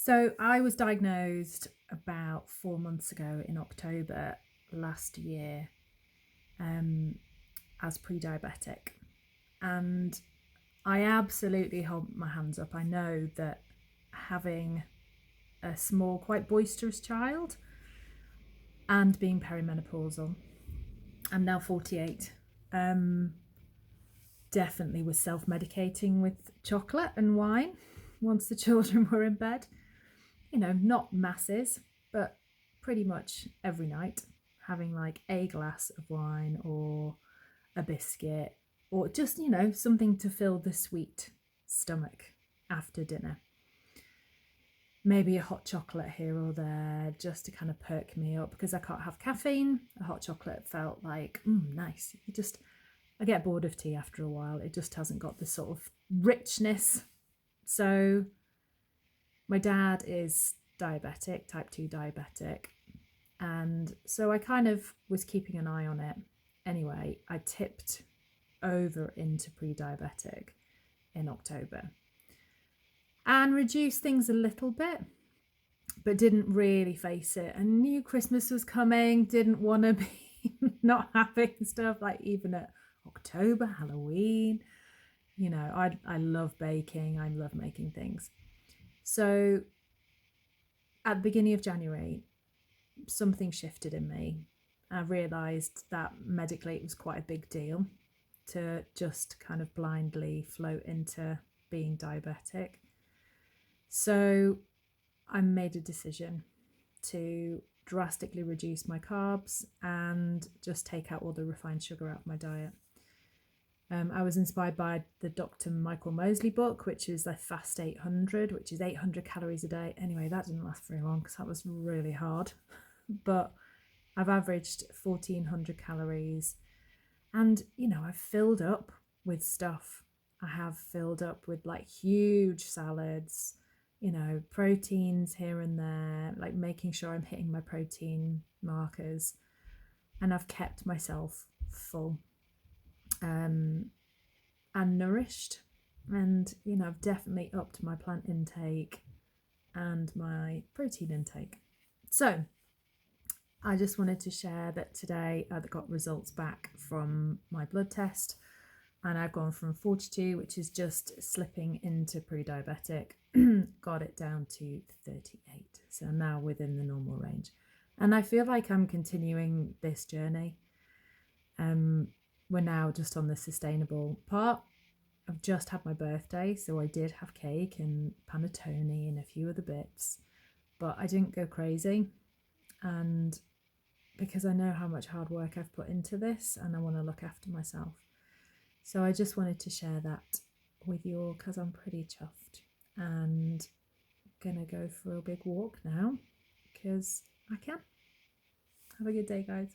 So I was diagnosed about 4 months ago in October last year as pre-diabetic. And I absolutely hold my hands up. I know that having a small, quite boisterous child and being perimenopausal, I'm now 48, definitely was self-medicating with chocolate and wine once the children were in bed. You know, not masses, but pretty much every night, having like a glass of wine or a biscuit or just, you know, something to fill the sweet stomach after dinner. Maybe a hot chocolate here or there just to kind of perk me up because I can't have caffeine. A hot chocolate felt like, nice. I get bored of tea after a while. It just hasn't got the sort of richness. So my dad is diabetic, type 2 diabetic. And so I kind of was keeping an eye on it. Anyway, I tipped over into pre-diabetic in October and reduced things a little bit, but didn't really face it. And knew Christmas was coming, didn't want to be not having stuff like even at October, Halloween. You know, I love baking, I love making things. So at the beginning of January, something shifted in me. I realised that medically it was quite a big deal to just kind of blindly float into being diabetic. So I made a decision to drastically reduce my carbs and just take out all the refined sugar out of my diet. I was inspired by the Dr. Michael Mosley book, which is the Fast 800, which is 800 calories a day. Anyway, that didn't last very long because that was really hard. But I've averaged 1400 calories and, you know, I've filled up with stuff. I have filled up with like huge salads, you know, proteins here and there, like making sure I'm hitting my protein markers, and I've kept myself full and nourished. And, you know, I've definitely upped my plant intake and my protein intake. So I just wanted to share that today I got results back from my blood test, and I've gone from 42, which is just slipping into pre-diabetic, got it down to 38. So now within the normal range. And I feel like I'm continuing this journey. We're now just on the sustainable part. I've just had my birthday, so I did have cake and panettone and a few other bits, but I didn't go crazy. And because I know how much hard work I've put into this and I want to look after myself. So I just wanted to share that with you all because I'm pretty chuffed, and I'm gonna go for a big walk now because I can. Have a good day, guys.